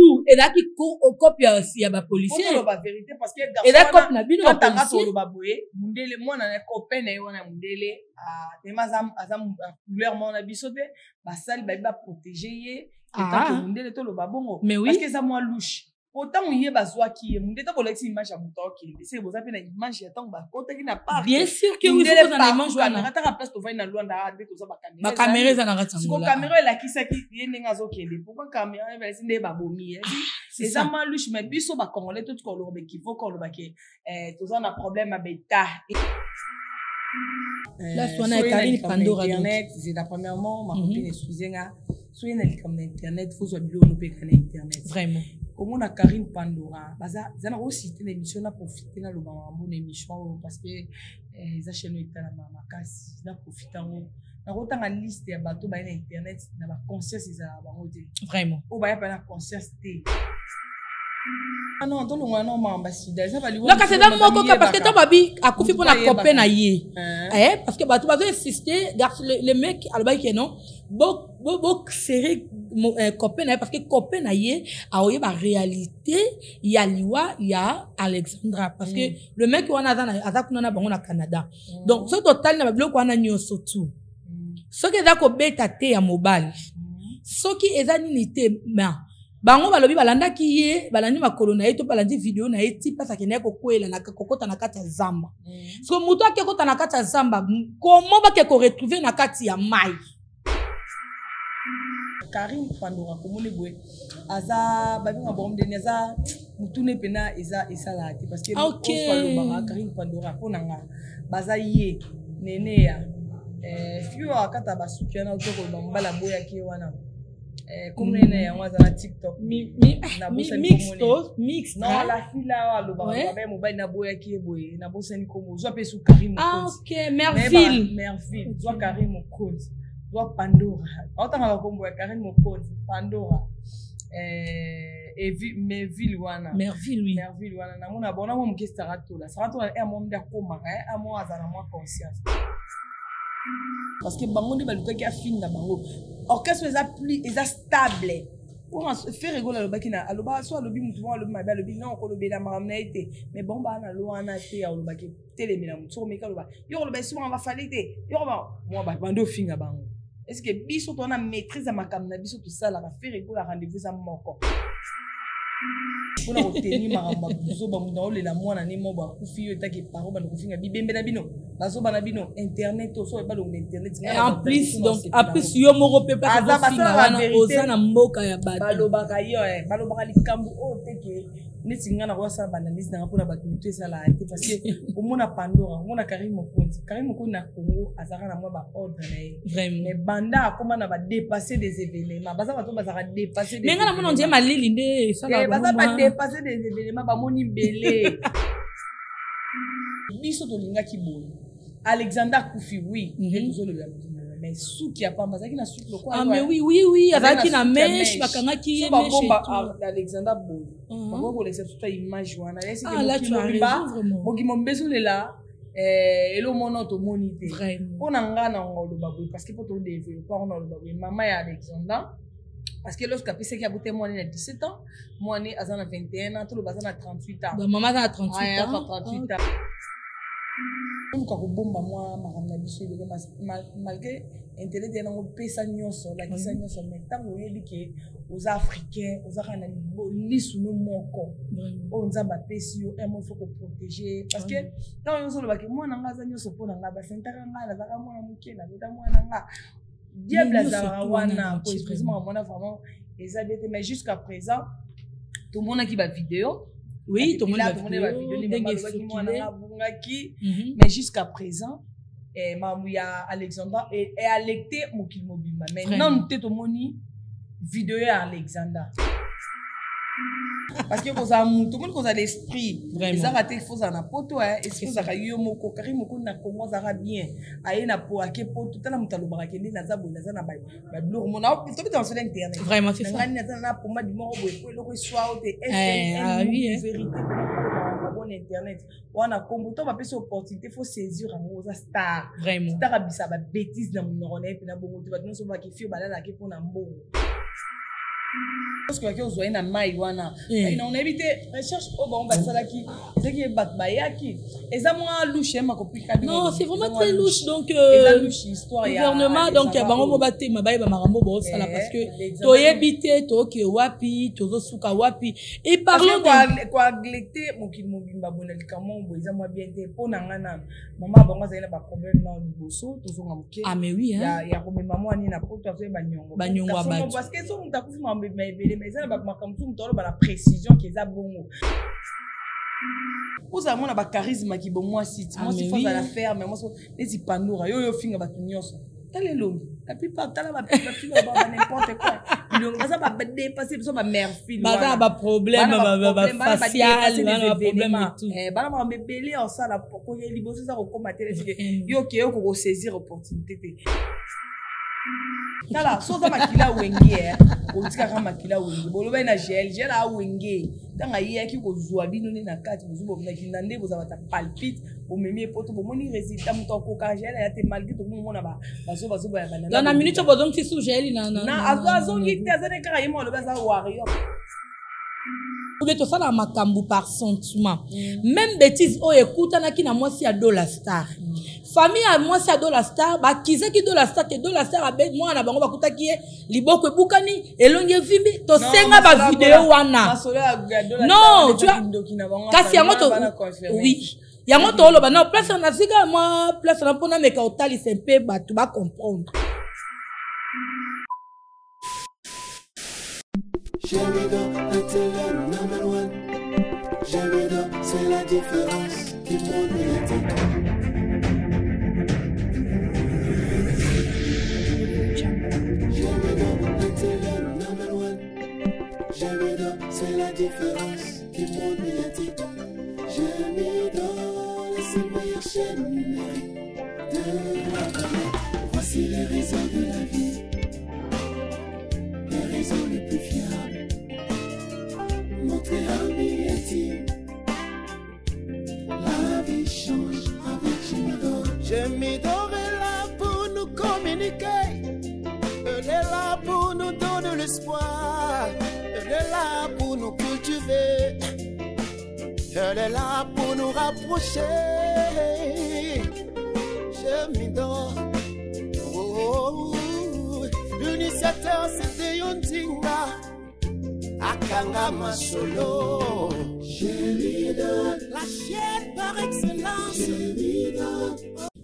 tout et là qui copie aussi à ba policier pour la vérité parce que et là copie na bino quand tanga to ba boye mundele moi na copain na wana mundele tema azam couleur mon na bisote ba sali ba protéger ye tant que mundele to lo ba bongo parce que ça moi louche autant on y est bazwaki mundele to kolexi image ya muto ki c'est vous appelez une image ya tant ba kota ki na pas bien sûr que oui faut na image wana na ta place to va na Luanda de to za ba caméra za na ratsango la caméra la kisaki ye ndenga zo kende pourquoi caméra va esi nde ba bomi c'est ça malouche mais biso ba congolais tout ko lo be ki faut ko lo ba ke to za na problème abeta là soit na Karine Pandora internet c'est la premièrement ma copine excusez-nga soit na comme internet faut soit bilo no pe kana internet vraiment comme on a Karine Pandora baza zana aussi une émission na profiter na lo ba bonne émission parce que za chaîne est na makasi na profiter na rotanga liste ya bato ba na internet na ba conscience za bango te vraiment o ba ya pa na conscience te ah non to longa no ambassadeur ça va lui donc c'est dans mon coca parce que toi babi a confié pour la copain na yé parce que bato bazo insister garçon les mecs alba qui non bo serré copain parce que copain na yé a oye ba réalité il y a Liwa il y a Alexandra parce que le mec on a dans kuna na bango na Canada donc ce total na bablo ko na nyoso tout ce que za ko beta te ya mobile ce qui est anité ma bango balobi balanda ki ye balandi makolo na ye to balandi video na ye ti pasa kene ko kwela na kokota na kati ya zamba so muto akekota na kati ya zamba comment ba ke ko retrouver na kati ya mai Karine Pandora komone boye aza babinga bombe de neza mutune pena eza esalati parce que on parle Karine Pandora ponanga baza ye nene ya fio akata basukiana utoko bambala boya ki wana comme nene ya mwaza na TikTok mix non la fila wa lo ba ba mobile na boya ki boye na boseni komo zo pe su Karine OK Merville zo Karine Mokonzi zo Pandora otanga kombo ya Karine Mokonzi Pandora Merville wana Merville wana na mona bona mo mkestarato la e mo nda koma a mo azana mo conscience parce que bango de balukaki afinga bango orchestre eza stable pour faire rigoler le bakina aloba so alobi mutu mo alobi mabe alobi non ko lobi na maramna ite mais bon ba na lo ana te aloba ki telemina mutu meka loba yo loba souvent va falloir te yo ba moi ba bando finga bango est-ce que biso to na maîtrise à makamna biso tout ça la va faire rigoler rendez-vous à moko pour obtenir maramba biso ba munda ole la mwana ni mo ba kufi yo taki paro ba kufinga bibembe na bino bazo ba na bino internet to so ba lo internet en plus donc après yo moko pe pas kufinga wana ozana mboka ya bato baloba ka yo baloba ka likambu o teke neti ngana ko sa banalise na mpona bato mutu esala ate parce que omona Pandora omona Karine Mokonzi na Congo azaka na mwa ba ordre na ye mais banda akoma na ba dépasser des événements baza bato bazaka dépasser des mais ngana mona ndie malili nde sala baza ba dépasser des événements ba moni belé biso to linga ki boye Alexandra Koufi oui tozolo ya mais souki ya pamba zaki na souki lokwa ah mais oui azaki na mèche bakanga ki ye mèche bomba Alexandra boye bako ko laisser toute image wana laisser que moki mombeso lela elo mono to monite pona ngana ngolo baboy parce que poto développer on lo baboy mama ya Alexandra parce que lorsque apesi ki abute moi na 17 ans moi né azana 21 ans tout le bazana 38 ans maman a 38 ans comme quand bomba moi maramna biso de malgré internet et non pesa nyonso la kisa nyonso mais tant on yebi que aux africains aux arana lisu no moko on nzamba pesi yo emo faut protéger parce que tant on so le baki moi nanga za nyonso pona nga ba sentaka nga la zaka mwana mukela beta mwana nga diable za wana pour exprimer mona vraiment les habité mais jusqu'à présent tout le monde qui va vidéo oui, tout le monde va vidéo, mais jusqu'à présent, Mamouya Alexandra est alecté Mokil Mobima. Mais non, tout le monde vidéo à Alexandra. Parce que tout le monde a l'esprit. Les arrêtés faux en apoto, est-ce que ça a eu moko Karine Mokonzi na Congo ça va bien. Aïe na po ake po tout à la mutalo barakende na zabo na zana bay. Ba blog mon a tout dans sur internet. Vraiment c'est ça. Na zana pour ma du moro boy ko soit vérité. Bon internet. On a comme to ba pesa opportunité faut saisir en aux star. Vraiment. Star bisa ba bêtise na mon et puis na bongo to ba non so ba ki fio ba la ki pour na mbongo. parce que vous avez un maïwana on a évité recherche au bon basalaki c'est qui est batbayaki et ça moi louche ma copine non c'est vraiment très louche donc histoire gouvernement donc bango baté mabaye ba marambo bo sala parce que to yebité to ke wapi to suka wapi et parlons de quoi glecter mon ki mobimba bonel kamo bo ça moi bien té pona ngana maman bango za ina ba problème na liboso to zonga moké ah mais oui hein ya ko maman ni na poto to ba nyongo ba parce que so mutakufi mabebe mais ça ba makamtu mutolo ba la précision qui est bongo vous avez mon charisme qui bon moi si moi si faut la faire mais moi les ipandora yo finga ba tunyoso telle l'homme la plupart tala ba finga ba n'importe quoi donc ça va dépasser ça ba mère fille ba ba problème ba facial ba problème et tout ba ba bébélé en ça la pourquoi il liboso ça ko matériel yo ke yo ko saisir opportunité Tala, so za makila wenge otika kama makila wenge boloba na gel a wenge tanga yaki ko zwa bino ni na kati muzubo na kinande boza bata palpite bo memi poto bo moni résultat muto ko ka gel ya te malgré to mona ba bazo ba banana na minute bo donc ti sous gel na azo ngite azane kaka yemo lo baza warrior Ou to sala makambu par sentiment. Même bêtise o écoutana ki na mwasi ya Dollar Star. Famille à mwasi ya Dollar Star ba kize ki Dollar Star ke Dollar Star abe mwa na bango bakuta ki liboko ebukani elonge vimbi to senga ba vidéo wana. Non, tu vois. Kasi yango to oui. Yango to lo ba non place na siga moi place na pona meka otali sempe ba tu ba comprendre. Jamido, la télé number one. Jamido, c'est la différence qui monte la tête. Jamido, la télé number one. Jamido, c'est la différence qui monte la tête. Jamido, c'est la meilleure chaîne numérique de la planète. Voici les raisons de la vie. Les raisons les plus fiables. Montrez ami intime. La vie change avec Jamido. Jamido est là pour nous communiquer. Elle est là pour nous donner l'espoir. Elle est là pour nous cultiver. Elle est là pour nous rapprocher. Jamido. Oh, l'initiateur c'était Yondinga. Akanga Masolo. Jamido, la chaîne par excellence. Jamido.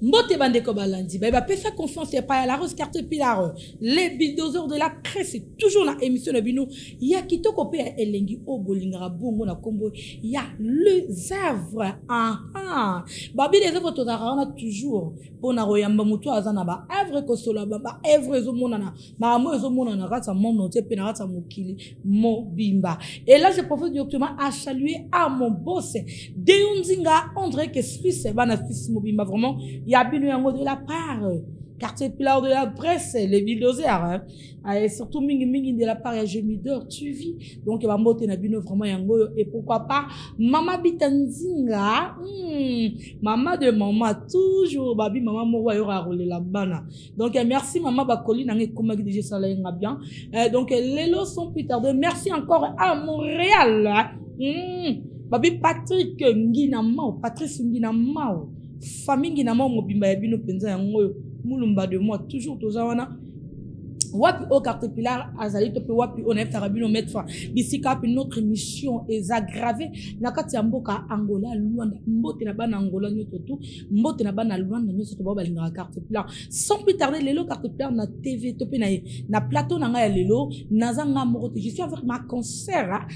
Mbote bandeko balandi ba pesa confiance et pas la rose carte pilar les bulldozers de la presse c'est toujours la émission de bino ya kitoko pe elengi obolingara bongo na kombo ya les œuvres babi les œuvres tozara on a toujours pona royamba mutu azana ba œuvre ko solo ba œuvre zo monana ba mo zo monana ratsa mono te pe na ratsa mokili mobimba et là je profite directement à saluer à mon boss Deunzinga André que Suisse bana Suisse mobimba vraiment il y a bien yango de la part quartier pilar de la presse les bulldozers et surtout mingi de la part ya Jamido tu vis donc il va monter na bino vraiment yango et pourquoi pas Mama Bitanzinga maman de maman toujours babi maman moko yora roler la bana donc merci maman bakoli nangé comme déjà ça là bien donc les lots sont plus tard merci encore à Montréal babi Patrick Nginamao Patrice Nginamao famille Nginamao mobimba ya bino penza yango mulumba de moi toujours tozawana wapi au carte pilar azali to pe wapi on est tarabino mettre fin d'ici cap notre mission est aggravée na kati ya mboka Angola Luanda mbote na bana Angola nyoto tout mbote na bana Luanda nyoto to ba balinga carte pilar sans plus tarder lelo carte pilar na TV to pe na plateau na nga ya lelo nazanga morote je suis avec ma concert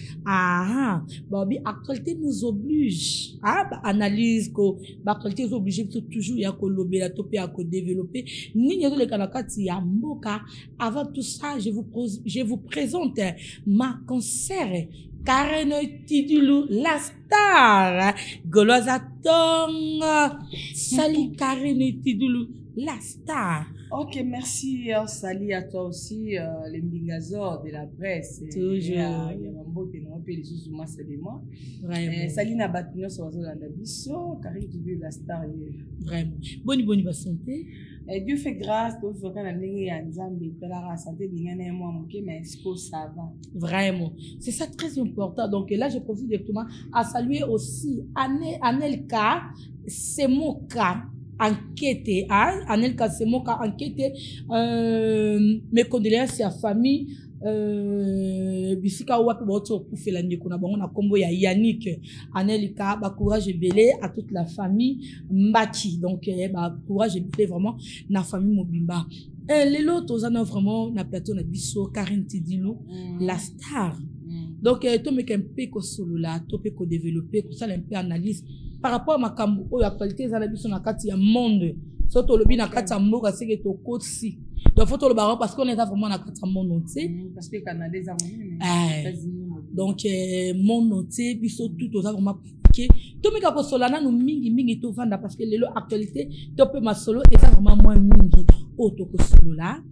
babi actualité nous oblige ba analyse ko ba actualité nous oblige toujours ya ko lobela to pe ya ko développer ni nyoto le kana kati ya mboka. Avant tout ça, je vous présente ma concert Karen Tidulu, la star. Golosa Tong. Salut Karen Tidulu. la star. Ok, merci. Salut à toi aussi, les Mbingazor de la presse. Toujours. Il y a Mambo qui n'a pas les sous moi, c'est de moi. Salut Nabatino sur la Nabiso, Karine qui veut la star. Vraiment. Bonne santé. Dieu fait grâce, Dieu fait qu'on a gagné un Zambie, la santé de gagner moi, mais ça va. Vraiment. C'est ça très important. Donc là, je profite directement à saluer aussi Anelka, c'est mon cas. Enquêté, hein? Anelka, c'est mon cas. Enquêté. Mes condoléances à la famille. Bisika wapi boto kufela ndeko na bango na kombo ya Yannick Anelka, ba courage belé à toute la famille Mbaki. Donc ba courage belé vraiment na famille Mobimba. Les autres ont vraiment na plateau na biso Karine Tidilou, la star. Donc to me kempe ko solo la, to pe ko développer ko ça un peu analyse par rapport à ma kambo o ya qualité za na biso na kati ya monde. Surtout le na kati ya mboka c'est que to côté. Donc faut le baron parce qu'on est vraiment na kati ya monde entier. Parce que Canada za donc monde entier biso tout aux vraiment que to me ka ko solo na no mingi to vanda parce que lelo actualité to pe ma solo et ça vraiment moins mingi o to ko solo là.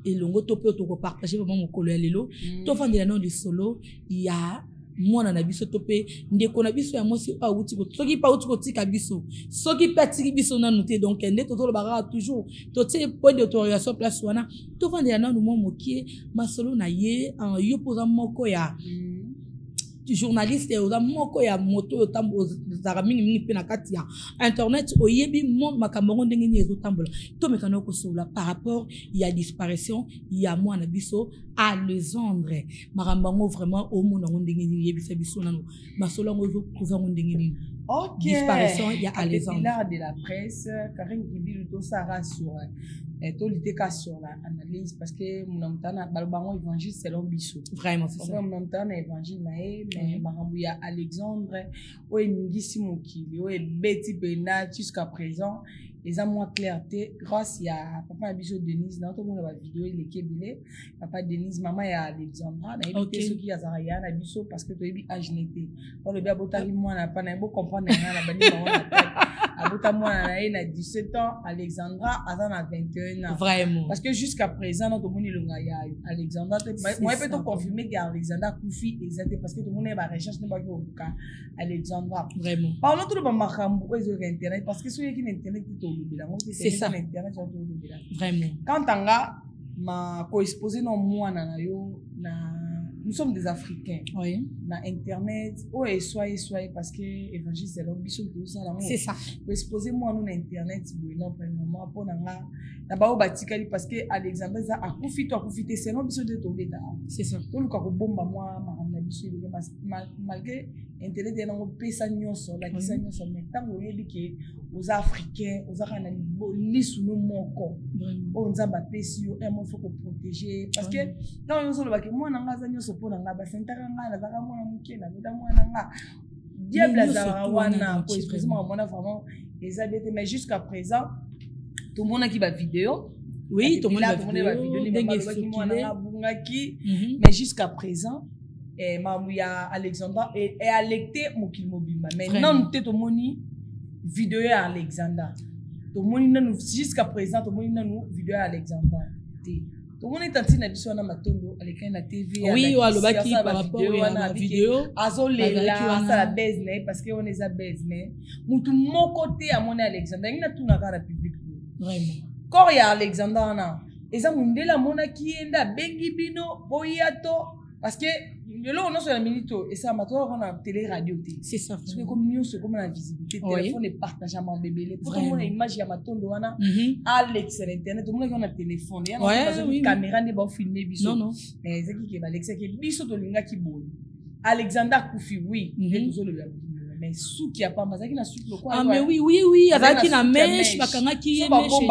Et longo to pe to ko partager vraiment mon kolo ya lelo to fandi na no de solo ya mwana na biso to pe ndeko na biso ya mosi a uti ko soki pa uti ko tika biso soki pa tiki biso na noté donc ndé to bara toujours to ti point d'autorisation place wana to fandi na no mo mokie masolo na ye en yo posa moko ya journaliste oza moko ya moto yo tambo zara mingi pe na kati ya internet oyebi monde makambo ndenge ni ezo tambola to mekana ko sola par rapport il y a disparition il y a mwana biso Alexandre makambo vraiment au monde ndenge ni yebisa biso nano masolo ngozo trouver ndenge ni ok disparition il y a Alexandre de la presse Karine Kibilu to Sarah sur to liteka sur la analyse parce que mon amtana balbango évangile selon biso vraiment c'est ça mon amtana évangile nae mais makambo ya Alexandre o ngisi mokili o beti bena jusqu'à présent les a moins clarté grâce à papa biso Denise dans tout le monde la vidéo il est kebile papa Denise maman ya Alexandra na éviter ceux qui azaraya na biso parce que to ebi agenité on le bien botali moi na pas na beau comprendre na bani maman abota moi na 17 ans Alexandra azan na 21 ans vraiment parce que jusqu'à présent notre monde longa ya Alexandra moi peut te confirmer que Alexandra Koufi exact parce que tout le monde ba recherche ne ba ko Alexandra vraiment parlons tout le makambo aux internet parce que ceux qui internet c'est ça vraiment quand tanga ma co-exposé non moi na yo na nous sommes des Africains oui na internet oh et soyez parce que évangile c'est l'ambition tout ça là c'est ça co-exposé moi non internet bon premièrement pour nanga na ba obatikali parce que Alexandre za akufito c'est l'ambition de tomber là c'est ça to luka ko bomba moi ma biso malgré internet et non pesa nyonso la kisa nyonso mais tant on yebi que aux Africains aux arana lisu no moko on nzamba pesi yo un faut ko protéger parce que quand on solo ba ke moi nanga za nyonso pona nga ba sentaka nga na zaka mwana muke na beta mwana nga diable za wana ko expressément mona vraiment les habité mais jusqu'à présent tout le monde qui va vidéo oui tout le monde va vidéo les mais jusqu'à présent Mamouya Alexandra et alecté mokil mobimba mais non te to moni vidéo à Alexandra to moni nanu jusqu'à présent to moni nanu vidéo à Alexandra to moni tanti na biso na matondo aleka na TV oui wa lobaki par rapport à la vidéo azolela ça la business parce que on est à business mutu mon côté à mon Alexandra ina tuna kara public vraiment corps ya Alexandra na eza mundela mona kienda bengi bino boyato parce que le on a sur la minute et ça m'a on a télé radio c'est ça parce que comme nous c'est comme la visibilité téléphone et partageable bébé pour tout le image ya matondo wana Alex sur internet tout le monde on a téléphone il y a une caméra ne ba filmer biso non mais c'est qui Alex qui biso to linga ki bon Alexander Koufi oui et tout le mais sou qui a pas parce qu'il a sou le quoi mais oui azaki na mèche bakanga ki ye mèche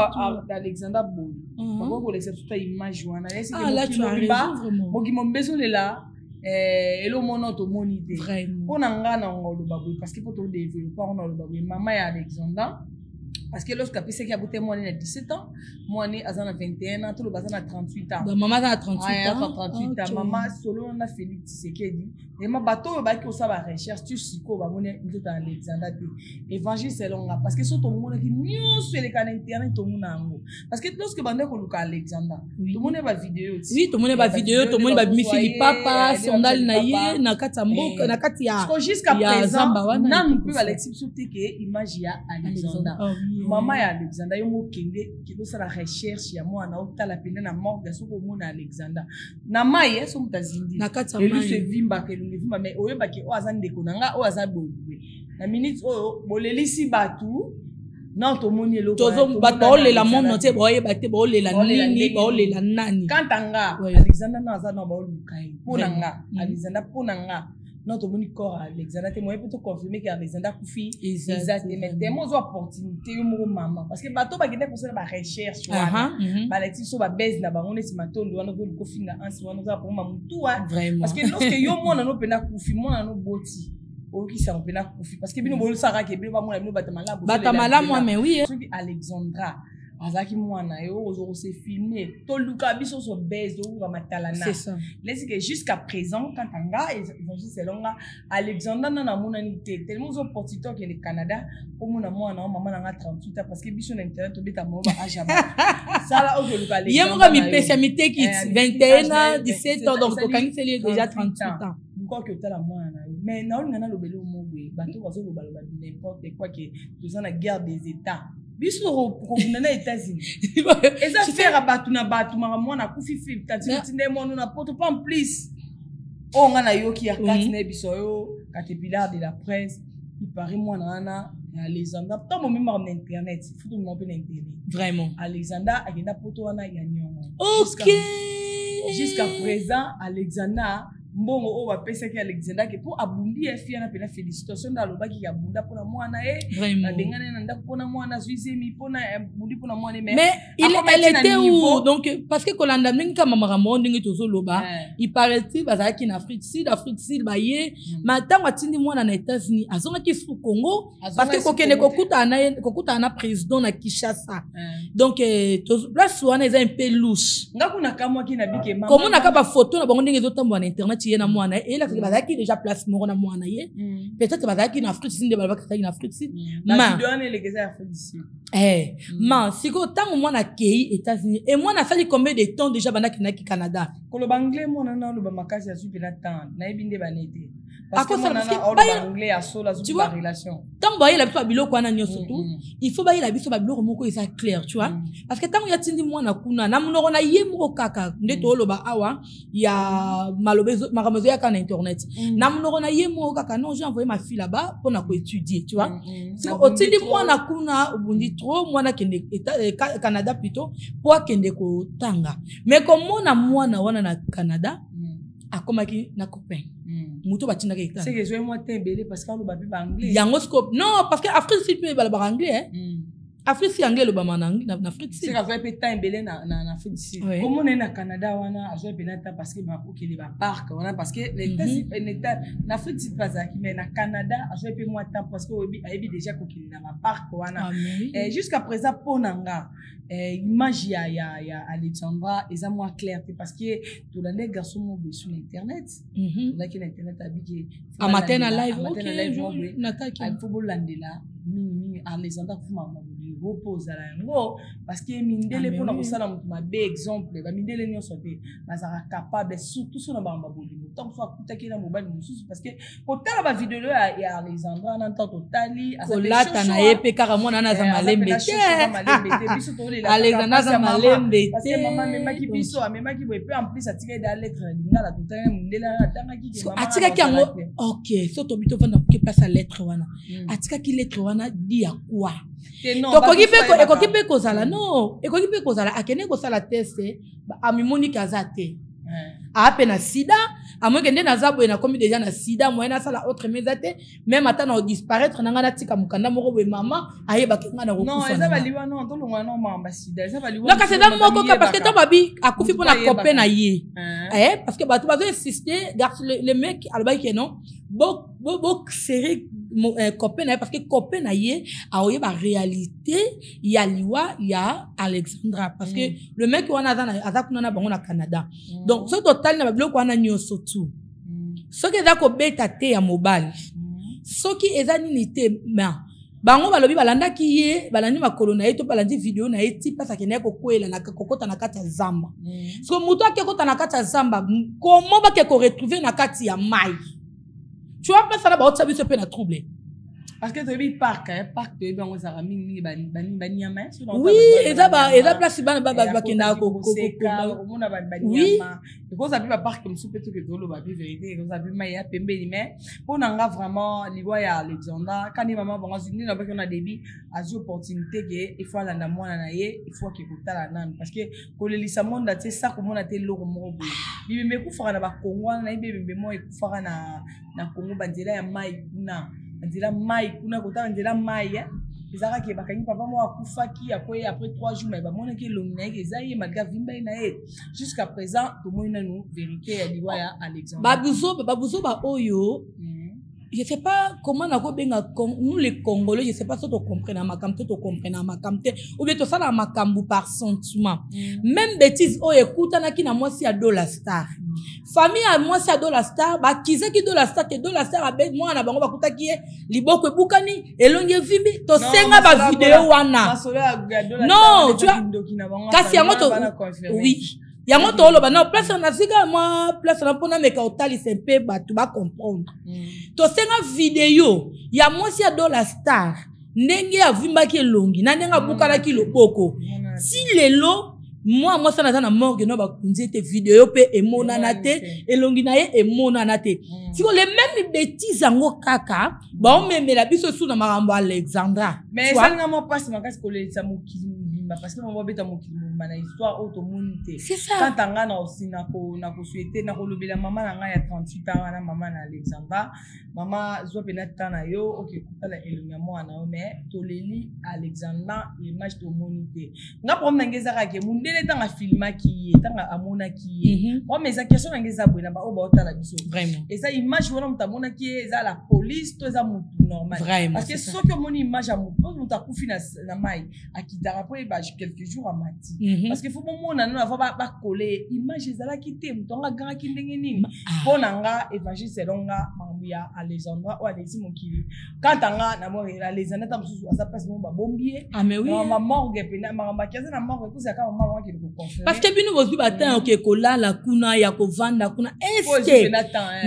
Alexander bon on laisser toute image wana là tu as raison vraiment mo ki mo beso le là elo mono to monité vraiment on a ngana ngolo babou parce que pour to développer on a le babou maman ya Alexander parce que lorsque apesi ki abote mwana na 17 ans mwana aza na 21 ans tout le baza na 38 ans maman aza na 38 ans 38 ans maman solo na Félix Tshisekedi et ma bateau ba ki osaba recherche tu siko ba mona ndoto Alexandra te évangile selon nga parce que so to mona ki nyonso ele kana internet to mona ngo parce que lorsque bande ko luka Alexandra to mona ba vidéo oui to mona ba vidéo to mona ba mifili papa sondal na ye na kati ya mboka na kati ya jusqu'à présent nan peut Alexis soute que image ya Alexandra maman ya Alexandra yo mo kende ki do sala recherche ya mwana otala pene na morgue so ko mona Alexandra na mai so mutazindi na kati ya mai se vimba ke vimba mais oyeba ke o azan ndeko nanga o azan bobe na minute oyo bolelisi batu non to moni eloko tozo baolela mono te boyeba te baolela nini baolela nani kantanga Alexandra na azan na baoluka ponanga Alexandra ponanga non to moni corps Alexandra te moi peut confirmer que Alexandra kufi exactement mais tellement opportunité yo mo maman parce que bato ba kende ko sala ba recherche wana ba Alexis so ba base na bango nesi matondo wana ko kofinga ansi wana za pour mamutu parce que lorsque yo mona no pena kufi mona no boti oki sa pena kufi parce que bino bolo saka ke bino ba mona bino batamala moi mais oui Alexandra azaki mwana yo ozo se filmer to luka biso so base do ba matalana c'est ça laisse que jusqu'à présent quand anga évangile selon nga Alexandra na mona ni tellement opportunité que le Canada pour mona mwana maman na 38 ans parce que biso na internet to beta mo ba ajaba ça là ozo luka Alexandra yemo mi spécialité qui 21 ans 17 ans donc quand il est déjà 38 ans quoi que tala mwana mais na ngana lobelo mo bwe bato bazo lobaloba n'importe quoi que tous en guerre des états biso ko na États-Unis eza faire abatu na batu mwana kufi fi tantine mono na poto pas en plus o ngana yoki ya katine biso yo caterpillar de la presse il paraît mwana na Alexandra tant mo même na internet faut mo pe na internet vraiment Alexandra agenda poto wana ya nyongo OK jusqu'à présent Alexandra mbongo o ba pesa ki Alexandra ke pour abundi e fia na pena félicitations na lobaki ya bunda pona mwana na dengane na ndako pona mwana zuizemi pona bundi pona mwana mais elle était où donc parce que kolanda ndingi kama makambo ndingi tozo loba il paraît-il bazaki na Afrique Sud ba ye matango atindi mwana na États-Unis azonga ki su Congo parce que kokene kokuta na président na Kinshasa donc place wana eza un peu louche ngakuna kamwa ki na bike mama comment na ba photo na bango ndingi zotambo na internet na mwana et là bazaki déjà place moko na mwana ye peut-être bazaki na Afrique Sud bazaki na Afrique Sud ma vidéo na legeza ya Afrique Sud ma siko tango mwana kei États-Unis et mwana sali combien de temps déjà banaki na ki Canada koloba anglais mwana na loba makasi ya supi na temps na ebinde banete parce que mwana na oloba anglais ya sola zu ba relation tango ba yela biso biloko wana nyoso tout il faut ba yela biso ba biloko moko eza clair tu vois parce que tango ya tindi mwana kuna na munoko na ye moko kaka ndeto oloba awa ya malobezo maramezo ya kana internet na munoko na ye moko kaka non j'ai envoyé ma fille là-bas pour na ko étudier tu vois o tindi mwana kuna obundi trop mwana kende Canada plutôt pour kende ko tanga mais comme mwana wana na Canada akomaki na copain muto batinaka eta c'est que je moi tembele parce que on ba ba anglais yango scope non parce que Afrique Sud peut ba anglais Afrique Sud anglais le ba manang na Afrique Sud c'est que peut tembele na Afrique Sud comme on est na Canada wana azo benata parce que ba ko ke ba parc wana parce que l'état na Afrique Sud pasaki mais na Canada azo pe moi temps parce que obi déjà ko ke na ba parc wana jusqu'à présent ponanga image ya Alexandra eza moins clair parce que tout les garçons mo sur internet là qui l'internet habité à matin na live nataki il faut bolandela mini Alexandra fuma repose à yango parce que mindele pour na kosala mutu mabe exemple ba mindele nyonso pe bazaka capable surtout sur na ba maboli tant soit kutaki na mobile mususu parce que kotala ba vidéo ya Alexandra na tant totali akolata na ye pe kaka mwana na za malembe te biso to lela Alexandra za malembe te parce que maman memaki biso amemaki bo pe en plus atika da lettre lingala totali mindele na tangaki ki maman atika ki yango OK so to bito vanda ke place lettre wana atika ki lettre wana di ya quoi ekoki pe kozala non ekoki pe kozala akene kosala test amimoni kaza te ape na sida amoke nde naza boye na komi déjà na sida moyen na sala autre mezate même ata na disparaître na ngana tika mukanda moko boye mama ayeba ke ngana ko non eza baliwa non to longwa non mamba sida eza baliwa donc c'est dans moko parce que to babi akufi pona copain na ye parce que bato bazo insister garçon le mec alba ke non bo série copain parce que copain na ye a oye ba réalité ya liwa ya Alexandra parce que le mec wana azakuna na bango na Canada donc ce total na biloko wana nyoso tout ce que za ko beta te ya mobile ce qui eza nini te mais bango balobi balandaki ye balandi makolo na ye to balandi video na ye ti pasa ke na ko kwela na kokota na kati ya zamba so muto akekota na kati ya zamba comment ba ke ko retrouver na kati ya mai tu vois pas ça là ba otsabi se pe na trouble parce que tu es parc de bango za mingi bani ya mai oui eza place bana ba kenda ko mona bani ya because abi ba parc comme soupe tout que dolo ba vérité because abi mai ya pembeli mais pour nanga vraiment liwa ya Alexandra quand ni maman bango zini na ba qu'on a débit azu opportunité que il faut la na mwana na ye il faut que kotala nan parce que ko le lisa monde te ça comme on a te loko mo bibembe ku fara na ba Congo na bibembe mo ku fara na Congo bandela ya mai kuna ndila mai kuna kota ndila mai ezaka ke bakangi papa mo akufaki après 3 jours mais ba mona ke lomna ke zaye malgré vimba ina jusqu'à présent tout monde nous vérité ya liwa ya Alexandre babuzo ba oyo je sais pas comment na ko benga nous les Congolais je sais pas si tu comprends ma camté ou bien tout ça la makambu par sentiment même bêtise o écoute na ki na moi si à Dollar Star famille à moi si à Dollar Star ba kize ki Dollar Star te Dollar Star abe moi na bango bakuta ki liboko ebukani elonge vimbi to senga ba vidéo wana non tu vois kasi yango to oui yango to lo ba na place na zika moi place na pona meka otali sempe ba tu ba comprendre to senga vidéo ya moi si à Dollar Star ndenge avimba ki elongi na ndenge bukala ki loboko si lelo moi ça na morgue no ba kunzete vidéo pe emona na te elongi na ye emona na te siko les mêmes bêtises yango kaka ba on memela biso sous na marambo Alexandra mais ça nga mo passe makasi ko le samukili parce que on va beta mokili na histoire auto monité quand anga na aussi na ko souhaiter na ko lobela maman na nga ya 38 ans na maman na Alexandra maman zo pena tana yo OK kutala elunya mwana yo mais to leli Alexandra image to monité nga problème ngeza ka ke mundele tanga filma ki tanga amona ki o mais ça question ngeza bwena ba o ba otala biso vraiment et ça image wona mutamona ki eza la police to eza mutu normal parce que so que mon image a mutu akufi na mai akidara po quelques jours à mati parce que faut mon na na va ba coller image ezala ki te mutonga ganga ki ndenge nini ponanga évangile selonga mambuya Alexandra ou Alexis Mokili quand anga na mo Alexandra ta mususu asa passe mo ba bombier mais oui ma morgue pe na mamba kaza na morgue ko saka mama wa ki ko confirmer parce que bino bozu batan OK ko lala kuna ya ko vanda kuna est-ce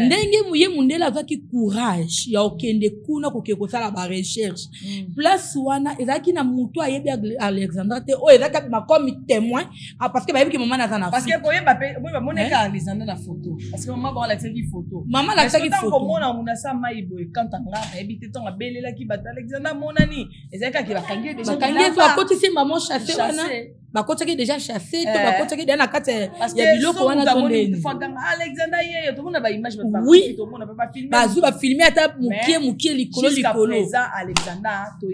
ndenge muye mundela azaki courage ya okende kuna ko ke ko sala ba recherche place wana ezaki na mutu ayebi Alexandra te o ezaka ma comme témoin parce que ba yebi ki maman na zana parce que ko yeba pe bo ba moneka Alexandra na photo parce que maman ba la tsaki photo maman la tsaki photo ko mona muna sa mai boy quand anga na yebi te tonga belela ki ba Alexandra monani ezaka ki bakangi déjà bakangi to akotisi maman chassé wana bakotaki déjà chassé to bakotaki na kati ya biloko wana tonde Alexandra ye to mona ba image ba oui to mona ba filmer bazu ba filmer ata mukie likolo Alexandra to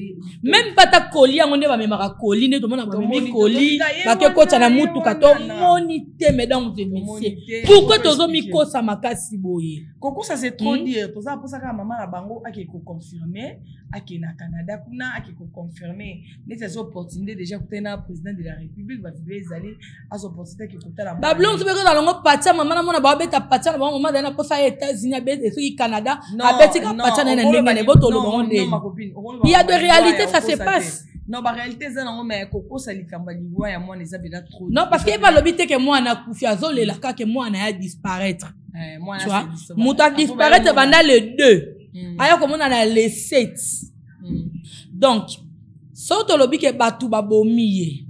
même pas ta colis yango ba memaka colis ne to mona ba memi colis ba ke kota na mutu kato monité mesdames et messieurs pourquoi tozo mikosa makasi boye koko ça c'est trop dire to ça pour ça ka maman na bango ake ko confirmer ake na Canada kuna ake ko confirmer mais ces opportunités déjà kutena président de la République va vivre aller à son opportunité qui coûte la bablon tu peux que dans longo patia maman na mona ba beta patia na maman na posa États-Unis et sur Canada abetika patia na ndenge ne boto lo bonde il y a de réalité ça se passe non ba réalité ça non mais koko ça likamba liwa ya moi les abela trop non parce que ba lobité que moi na kufia zo le la ka que moi na ya disparaître moi tu vois muta disparaître banda le 2 aya comme on a le 7 donc soto lobi ke batu babomiye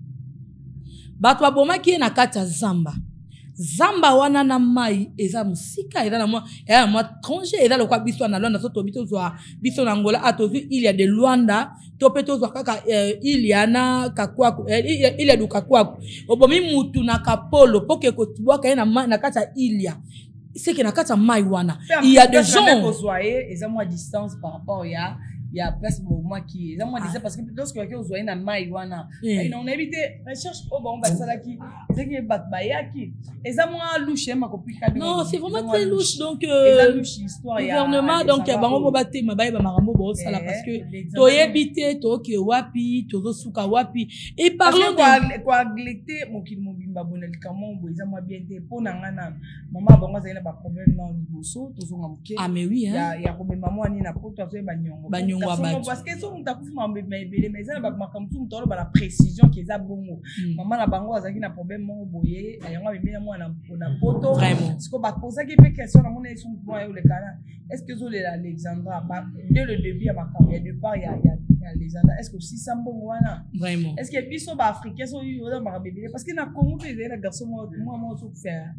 batu babomaki na kati ya zamba wana na mai eza musika eza na moi étranger eza lokwa biso na Luanda soto bito zwa biso na Angola atozu il y a de Luanda to peto zwa kaka il y a na kakwaku il y a du kakwaku obomi mutu na kapolo poke ko tibwaka na kati ya ilia c'est que na kati ya mai wana il y a des gens ko zoyer eza moi distance par rapport ya il y a place pour moi qui est moi disais parce que lorsque quelqu'un vous voyez na mai wana on évite recherche au bon bah ça là qui c'est que bat bayaki et ça moi louche ma copine non c'est vraiment très louche donc histoire gouvernement donc bango baté mabaye ba marambo bo ça là parce que to yebité to ke wapi to suka wapi et parlons de quoi glété mon ki mobimba bonel kamo bo ça moi bien té pona ngana maman bango za ina ba problème non liboso to zonga muke ah mais oui hein ya ko maman ni na poto to ba parce que so on t'a fait mais ça va makamtu mtolo ba la précision qui est bongo maman na bango azaki na problème mo boye yango bimina mo na poto parce que ba poser qui peut question na mon est son point le canal est-ce que zo Alexandra dès le début à makamtu il y a de part il y a Alexandra est-ce que aussi ça bongo wana vraiment est-ce que biso ba africain so yo ba bébé parce que na Congo les garçons moi so faire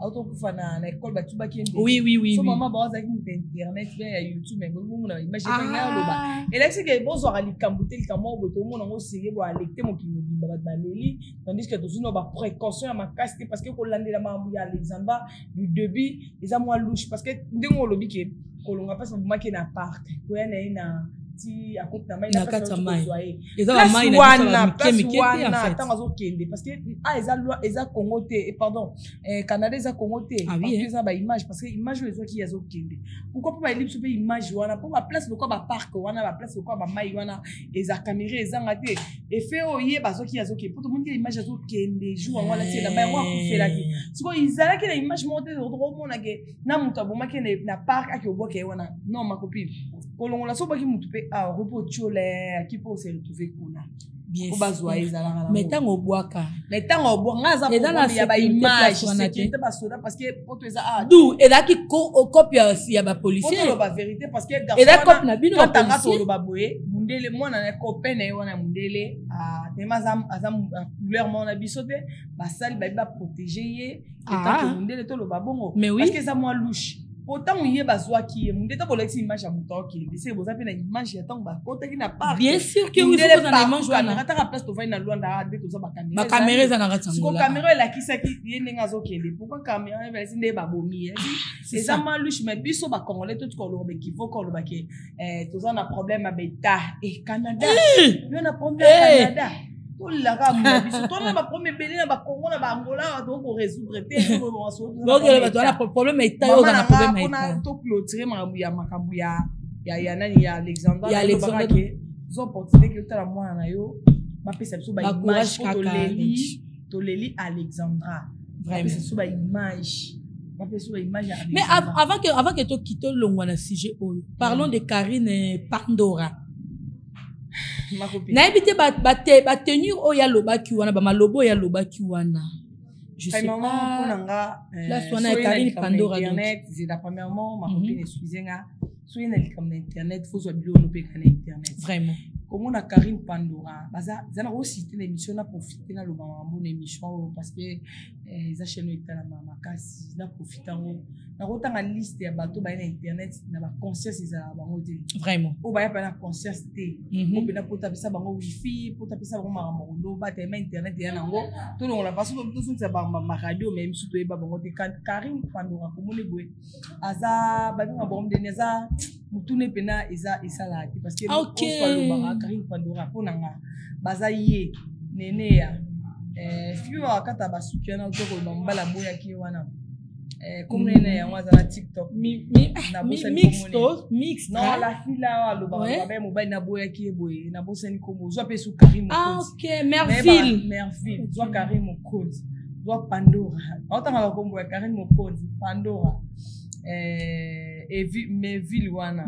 autokufa na école ba tuba ki oui so maman ba za ki internet bien ya YouTube mais bongo na image pas na loba et là c'est que bozo ali kambutel kamo boto mo ngo sege bo alecter mo ki mo ba baleli tandis que tous no ba précaution à ma casse parce que ko landela mambu ya Alexandra du début les a moi louche parce que ndingo lobi ke ko longa pas mo ki na parc ko ya na ti akota mai na kata mai eza ba mai na wana tant azo kende parce que eza Congo te pardon Canada eza Congo te parce que eza ba image parce que image les qui azo kende pourquoi pas ba ellipse pe image wana pour ba place pourquoi ba parc wana ba place pourquoi ba mai wana eza caméra eza ngate et fait oye bazo qui azo kende pour tout le monde que image azo kende jour wana ti na ba wa ku fela ki siko izala ki na image monter au mona ke na mutu aboma ke na parc aki oboke wana non ma copine kolongola so baki mutu pe a repos tchole qui peut se retrouver kuna bien mais tango boaka ngaza pour ya ba image sécurité ba soda parce que poto eza d'où et là qui copie ya ba policier poto ba vérité parce que et là copie na bino ba policier ba boye mundele mwana na copain na wana mundele tema azam couleur mona bisote ba sali ba protéger ye et tant que mundele to lo ba bongo parce que ça moi louche autant on y est bazwa qui mon déta pour image à mouton qui c'est vous avez une image ya tant ba kota qui n'a pas bien sûr que oui vous en image wana ngata ka place to va na Luanda de to za ba caméra ma caméra za na ratsangola ko caméra la ki sa ki yene ngazo kende pourquoi caméra va sinde ba bomi c'est ça malouche mais biso ba congolais tout ko lo be ki faut ko lo ba ke to za na problème à beta et Canada yo na problème Canada tout la gamme biso to na ba problème belé na ba Congo na ba Angola to ko résoudre te ko bon so donc le ba problème est tayo na problème est on to clôturer makambu ya nani ya Alexandra ya Alexandra ke zo opportunité que tala mwana na yo ba perception ba image to leli Alexandra vraiment c'est ba image ba perception ba image mais avant que to quitte longwa na sujet parlons de Karine Pandora ma copine na ebité ba tenir oya lobaki wana ba malobo ya lobaki wana je sais pas là sona Karine Pandora internet c'est la premièrement ma copine excusez-moi soyez na comme internet faut so bilo no pe kana internet vraiment comme on a Karine Pandora baza zana aussi une émission na profiter na loba mambo na émission parce que za chaîne etala mama kasi na profiter ngo na rotanga liste ya bato ba na internet na ba conscience za bango te vraiment o ba ya pa na conscience te o pe na pota pesa bango wifi pota pesa bango mambo ndo ba te ma internet ya nango to no la façon to so tsa ba ma radio même surtout e ba bango te Karine Pandora ko moni boy aza ba nga bombe de neza mutune pena eza la parce que on soit le bara Karine Pandora ponanga baza ye nene ya fiyo akata basuki na to ko bambala boya ki wana comme nene ya waza na TikTok mix non la fila wa lo bara ba mo ba na boya ki boye na boseni komo zo pe su Karine OK Merville zo Karine Mokonzi zo Pandora otanga ba kombo ya Karine Mokonzi Pandora Merville wana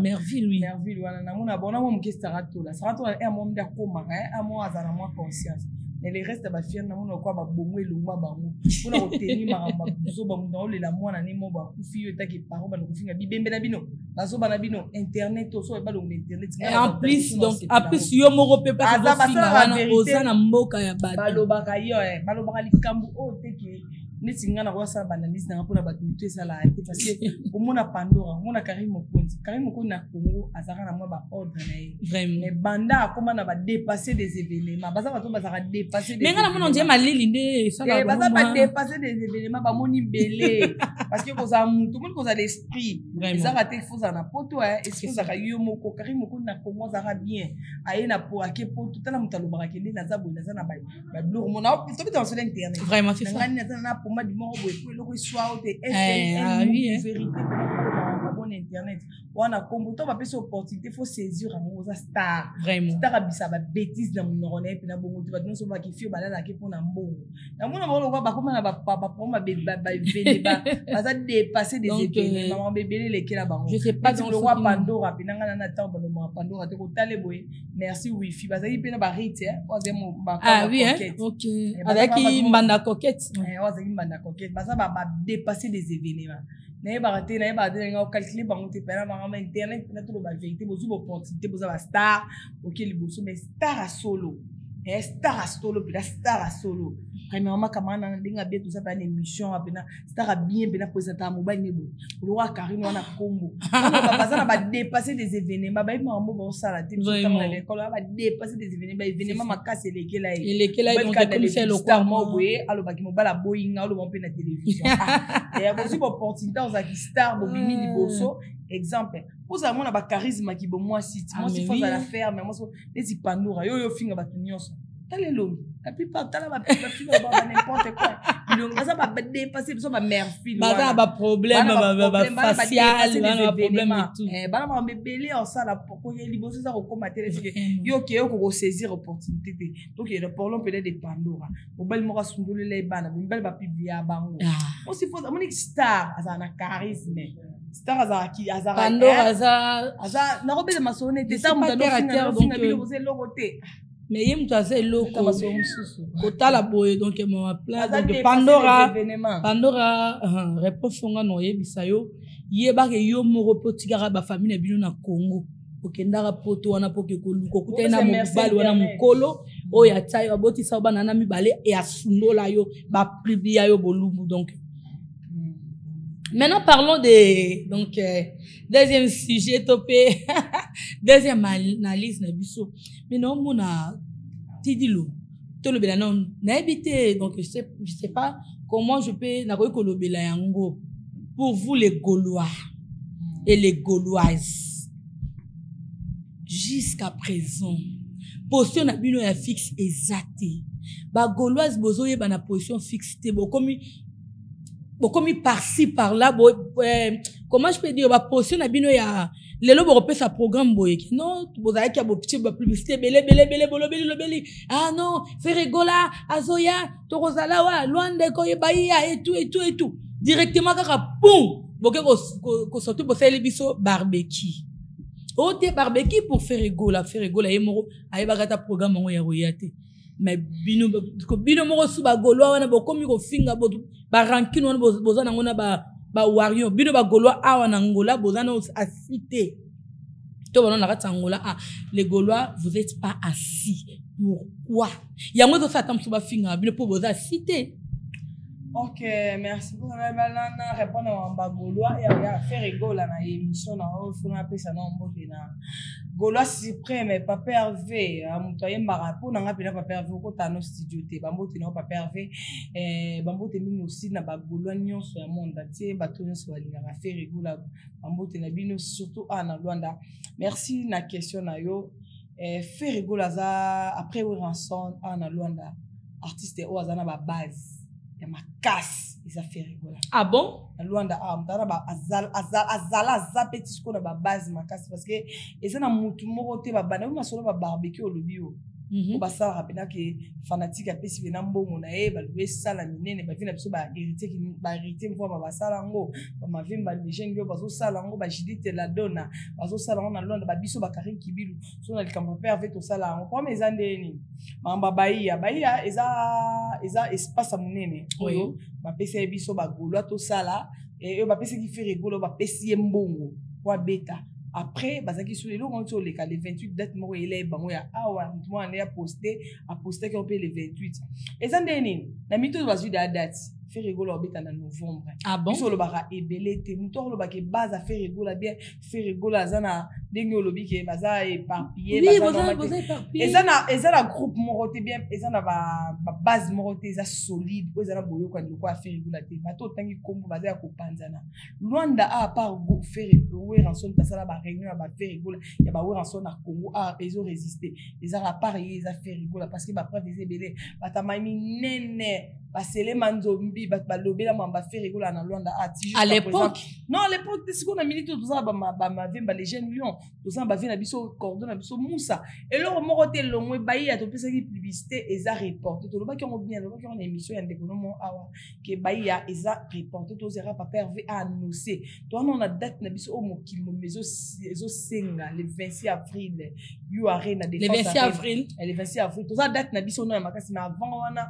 namona bona mo mukestara tola saratola e mo mda koma amo azana mo conscience mais les restes ba fier namona kwa ba bomo elongwa bango pona oteni maramba zo ba munda olela mwana ni mo ba kufi yo taki paro ba kufinga bibembe na bino bazo bana bino internet to so ba lo internet en plus donc après yo moko pe pa ko finga wana ozana mboka ya bato balobaka yo balobaka likambu o teki neti nga na kwasa banalise na mpona bato mito esala te parce que omona Pandora omona Karim Mokonzi na Congo azaka na mwa ba ordre na ye mais banda akoma na ba dépasser des événements baza bato bazaka dépasser des mais nga na mona ndie malili nde sala baza ba dépasser des événements ba moni belé parce que koza mutu moni koza l'esprit ezaka te foza na poto esprit zaka yo moko Karim Mokonzi na Congo azaka bien aye na po ake poto tala mutalo bakende na zabu na za na ba blog mona to bita sur internet vraiment c'est ça na pour du mort pour le soir au vérité bon internet on a comme to ba pesa opportunité faut saisir amour za star vraiment star abisa ba bêtise na monoro na epina bongo tu ba non so ba ki fio ba la ki pona mbongo na mona ba ba koma na ba poma ba vene ba za dépasser des événements maman bébé les qui là bango je sais pas dans le roi Pandora pinanga na temps le roi Pandora te ko tale boy merci wifi ba za ipena ba rite ozemo ba oui OK avec mbanda coquette ozemo mbanda coquette ba za ba dépasser des événements na ba te nga calculer bango te pena ba internet na tout ba vérité bozu opportunité boza ba star OK liboso mais star a solo star a solo puis star a solo premièrement kamana na ndinga bien tout ça pa émission apena star a bien bena présenter mobile nebo le roi Karim wana Congo ba baza ba dépasser des événements ba ima mo ba sala te tout temps l'école ba dépasser des événements makasi lekela donc comme c'est le star mo boye alo ba ki mo bala boyinga alo mo pe na télévision et bozu opportunité aux aki star bo bimi liboso exemple vous avez mon charisme qui bon moi si moi si faut la faire mais moi les Pandora yo finga ba nyonso talelo la plupart tala ba finga ba n'importe quoi donc ça va dépasser ça ba mère fille ba ba problème ba facial ba problème et tout ba na mbebele en ça la pourquoi il liboso ça ko mater yo ko saisir opportunité donc il parlons peut-être de Pandora au bel mo rasundolo les bana bel ba pibia bango aussi faut mon star azana charisme star azaki Pandora aza na robele masone te ça muta donc vous êtes logoté mais yem tu as loko kotala boye donc mon plan donc Pandora réponse nga no yebisa yo yeba ke yo moko potikara ba famille na bino na Congo okendaka poto wana poke koluko kutena mobali wana mukolo oyo atsayo abotisa bana na mibale e asundola yo ba pribia yo bolumu donc. Maintenant, parlons de, donc, deuxième sujet, topé, deuxième analyse, nabiso. Mais non, mon a, tidilo, tout le bela non, n'habité, donc, je sais pas comment je peux, n'akoy ko le bela yango, pour vous les Gaulois, et les Gauloises, jusqu'à présent, position na bino ya fixe exacte, ba Gauloise bozo ye ba na position fixe te, bo comme par-ci par-là comment je peux dire ba position na bino ya lelo bo repesa programme boye non bozala ki bo petit ba publicité belé bolobeli ah non Ferregola azoya tokozala wa Luanda ko yebaya et tout directement kaka pum boke ko sorti bo sele biso barbecue ote barbecue pour Ferregola yemoro ayeba ta programme ngo ya royate mais bino moko su ba Gaulois wana bokomi ko finga ba rankine wana bozana ngona ba warrior bino ba Gaulois awa na Angola bozana assis to bana na kata Angola les Gaulois vous êtes pas assis pourquoi yango to sa tamsu ba finga bino po boza cité. OK, merci pour la répondre à Gaulois et à faire rigoler na émission na on appelle ça non mbote na Gaulois suprême mais Papa Hervé amutoye mbarapo na nga pena Papa Hervé ko tano studio te bambote na Papa Hervé bambote mino aussi na ba Gaulois nyonso ya monde tie bato nyonso balinga na faire rigoler bambote na bino surtout na Luanda. Merci na question na yo faire rigoler za après we ranson na Luanda artiste o azana ba base ma casse ils a fait rigoler. Ah bon? Luanda mtana ba azala petit ko na ba base ma casse parce que eza na mutu moko te ba bana ma solo ba barbecue olobio ba ça rapida que fanatique a pesi vena mbongo na e ba louer sala minene ba vina biso ba hérité mpo ba sala ngo ba mavimba les jeunes yo bazo sala ngo ba jidite la donna bazo sala ngo na Luanda ba biso ba Karim Kibilu so na likambo père avec to sala ngo kwa meza ndeni mamba baia eza espace munene oyo ba pesi biso ba Gaulois to sala et ba pesi ki fait rigolo ba pesi mbongo kwa beta. Après bazaki sur les lots on les 28 date mo ele bango ya awa moi on a posté qu'on paye les 28 et ça ndeni na mito bazu da date faire rigoler obeta na novembre. Ah bon? Biso lobaka ebele te muto lobaka base à faire rigoler bien faire rigoler azana ndenge olobi ke baza éparpillé baza éparpillé. Ezana groupe moroté bien ezana ba base moroté eza solide ezana boyo kwa ndiko a faire rigoler te bato tangi kombo baza ya kopanzana Luanda a part faire rigoler en son tasala ba réunion ba faire rigoler ya ba en son na Congo a besoin résister ezana part eza faire rigoler parce que ba preuve ezebele batamami nene basele manzombi balobela mamba faire rigoler na Luanda a ti à l'époque non à l'époque c'est qu'on a milité tout ça ba vemba les jeunes lions tout ça ba vina biso cordon na biso Moussa et leur moroté longwe bayi a topesa ki publicité eza reporté to loba ki on bien loba ki on émission ya ndékonomo awa ke bayi ya eza reporté to zera papa Hervé a annoncé to on a date na biso o mokimo mezo senga le 26 avril you arena de le 26 avril le 26 avril to ça date na biso no ya makasi na avant wana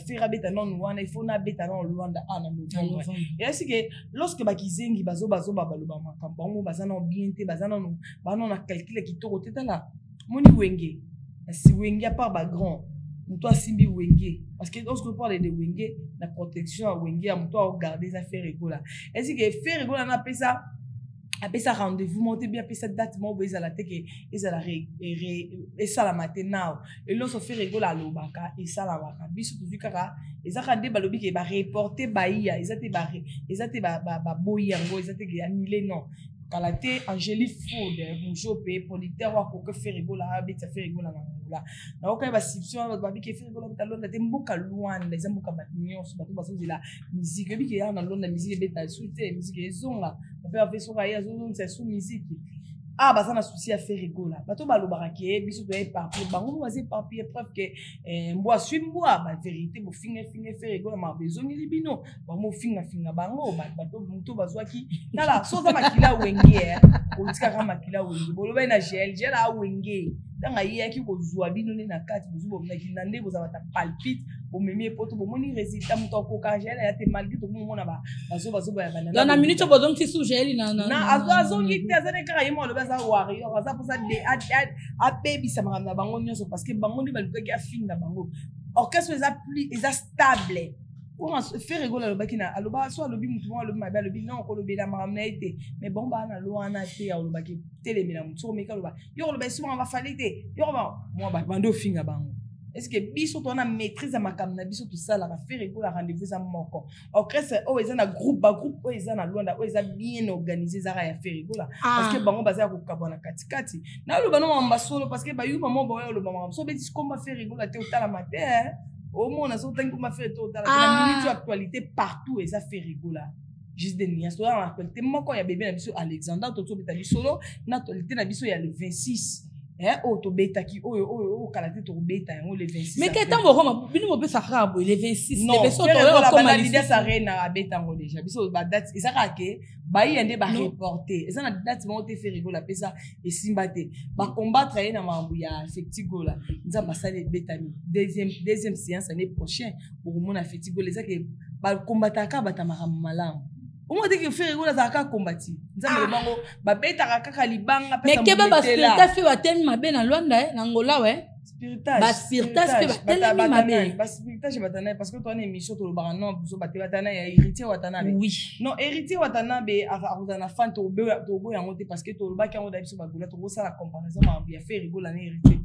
faire beta non wana il faut na beta non Luanda na novembre et est-ce que lorsque bakizengi bazo baloba makambo bango bazana bien te bazana no bana na calcul kitoko tetala moni wenge si wenge à part ba grand muto asimbi wenge parce que lorsque on parle de wenge la protection à wenge à muto à garder ça faire rigola est-ce que faire rigola na pesa après ça rendez-vous monter bien après cette date moi ils à la tête et ça la et ça la matin et lorsque fait rigola lobaka et ça la baka biso tu kaka et ça quand balobi ke ba reporter baïa ils étaient barré ils étaient ba boyango ils étaient annulé non Kalate Angélique Food bonjour pe politaire wa ko faire rigola abita faire rigola na na oka ba sipsion ba bi ke faire rigola talonda te mboka Luanda les mboka batinyo so bato baso la musique bi ke ya na Luanda musique beta souté musique ezonga on peut faire so ya zo c'est sous musique ah bah ça na souci à faire rigola bato ba lobaka ke biso to éparpillé bango ba éparpillé preuve que mboa suimboa ba vérité bo finga faire rigola ma besoin libino ba mo finga bango bato muto bazwaki nala so za makila wenge politika kama makila wenge boloba na gel a wenge tanga yaki ko zwa bino ne na kati bozubo na kinande bo za bata palpite bo memi poto bo moni résultat muto ko ka gel ya te malgré to mo na ba bazo ya banana dans la minute bo donc ti sous gel na azo ngite azane ka yemo lo baza warrior aza pour ça de a baby ça m'a na bango nyonso parce que bango ni baluka ki afinga bango orchestre eza stable on fait rigoler le bakina aloba so alobi mutu mo alobi mabe alobi non ko lobi la maramna été mais bon ba na lo ana te ya aloba ki telemina mutu me ka loba yo loba so on va faliter yo ba moi ba bando finga bango est-ce que biso to na maîtrise à makamna biso tout ça la faire rigoler rendez-vous ça moko orchestre o eza na groupe o eza na Luanda o eza bien organisé za ya faire rigoler parce que bango baza ko kabona katikati na loba no mamba solo parce que ba yu maman ba loba mamba so beti comme faire rigoler te otala matin au moins on a sorti comme faire tout dans la minute actualité partout et ça fait rigoler juste des nias dans l'actualité moi quand il y a bébé na biso Alexandre toto beta biso na actualité na biso il y a le 26 oh to beta ki oh kalate to beta le 26 mais qu'est-ce que bino mo pesa rabo le 26 non le beso to la comme l'idée ça reina à beta ngo déjà biso ba date et ça que ba yende ba reporter et ça na date mo te fait rigoler pesa et simbate ba combattre na mambu ya festigo là nzamba sale beta ni deuxième séance l'année prochaine pour mon festigo les ça que ba combattre ka bata malamu on dit que faire rigoler ça ka combattre nzamba bango ba beta ka libanga pesa mais keba ba spirituel fait wa temi mabe na Luanda na Angola ouais spiritage ba spiritage fait ba temi mabe ba spiritage batana parce que toi une émission to le baran so batana ya héritier watana oui non héritier watana be a fan to bo yango te parce que to le ba kango da biso ba gola to ça la comparaison ma bien faire rigoler na héritier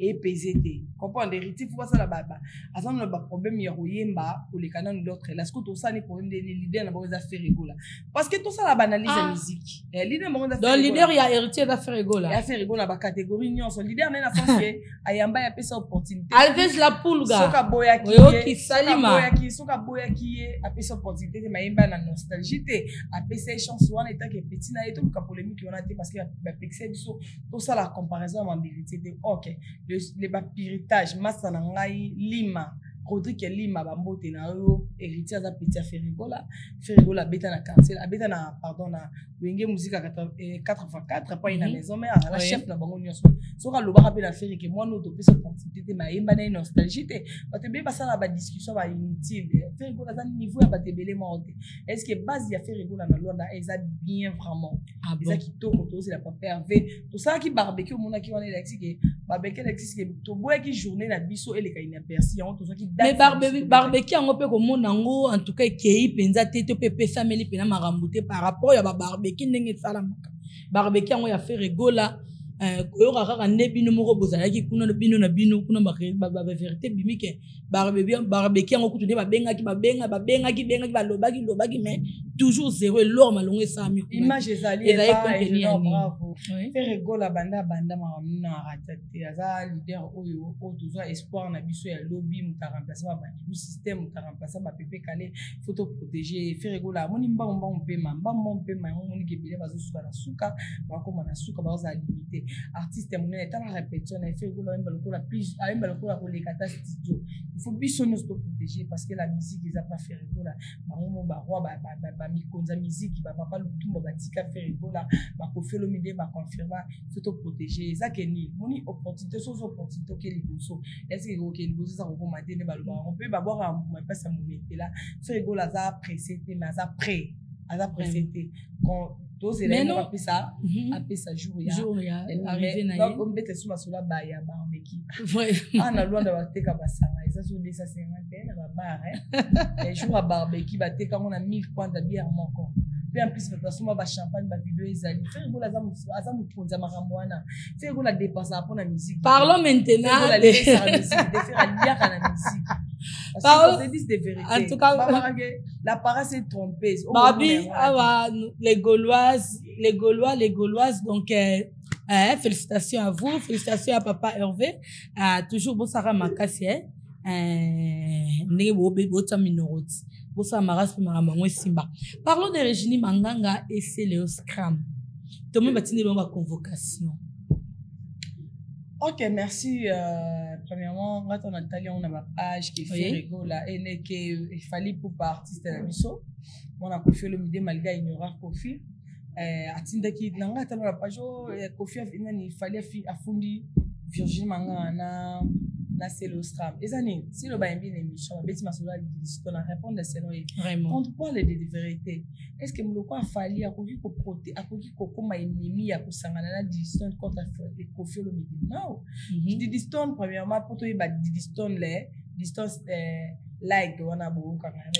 et PZT comprendre héritier faut ça la baba azan le problème ya royemba pour les canaux l'autre là ce que tout ça ni problème des leaders na ba faire rigoler parce que tout ça la banalise la musique leader mo donc leader ya héritier da faire rigoler ya faire rigoler ba catégorie nyonso leader na France que ayamba ya pesa opportunité Alves la poulga soka boya ki salima soka boya ki a pesa opportunité mayemba na nostalgie te a pesa chance wana eta que petit na eto ka polémique on a te parce que ba pexé biso tout ça la comparaison en vérité de OK le piratage massa na ngai lima Rodrigue Lima bambote na yo héritier za petit faire rigola beta na quartier beta na pardon na wenge musique 4x4 pas une maison mais la chef na bango nyonso soka loba rappeler la faire que moi no to pesa opportunité ma yemba na nostalgie te bato be basala ba discussion ba inutile faire rigola za niveau ya batebele monte est-ce que base ya faire rigola na Luanda eza bien vraiment eza kitoko to c'est la papa Hervé tout ça qui barbecue mona qui wana lexi que barbecue lexi que to boya qui journée na biso ele ka inaperçu on to ça qui mais barbecue on peut comme nango en tout cas kei penza tete pepe sameli pena marambute par rapport ya ba barbecue ndenge salamaka barbecue yango ya faire rigola koyoka kaka nde bino moko bozalaki kuna bino na bino kuna ba vérité bimike barbecue yango kutu nde babengaki balobaki mais toujours zéro elor malongo esami image ezali bravo faire rigola banda makamuna ratate aza leader oyo toujours espoir na biso ya lobby muta remplacer ba du système muta remplacer ba pepe kale photo protéger faire rigola moni mbambo mpema yango moni kebele bazosuka na suka bakoma na suka baza limité artiste monene tala répétition na fait rigola même lokola plus même lokola ko les kata studio il faut biso nous protéger parce que la musique ils a pas fait rigola bango ba roi ba mikonza musique ba papa lutumba batika faire rigola ba kofelo mide ba confirma faut protéger ça que ni moni opportunité que les bosso est-ce que OK les bosso ça ko matene ba loba on peut ba boire un pas ça monete là faire rigola ça pressé mais ça prêt quand tous élèves ont appris ça jour ya arrivé na donc on bête sous masula ba ya barbecue ana loanda ba teka basanga ça sur 250 na ba bar et jour à barbecue ba teka on a 1000 points de bière encore puis en plus basuma ba champagne ba vidéo ezali faire gola za muponza makamwana faire gola dépenser pour la musique parlons maintenant de faire lier à la musique parce que c'est des vérités en tout cas la parole s'est trompée Babi les Gauloises donc félicitations à vous, félicitations à papa Hervé, toujours bon Sarah Makassi ndenge bota minoroti bosa maras pe maramango simba. Parlons de Regine Manganga et Céléo Scram. Tout le monde va tenir une convocation. Ok, merci. Premièrement, quand on a talé, on a ma page qui fait rigola et qu'il fallait pour pas artiste à la mission. On a confié le midi malgré ignorer Kofi. Atinda qui nanga tano la page Kofi il fallait affundi Virginie Manganga na Céléo Scram. Et ça n'est si le bain bien émission, bête ma sola dit qu'on a répondu à cela. Vraiment. On parle de vérité. Est-ce que nous quoi fallait à cause qu'on protéger, à cause qu'on comme ennemi à cause sangana la distance contre les Kofi le midi. Non. Di distance premièrement pour toi il va di distance les distance like on a beaucoup quand même.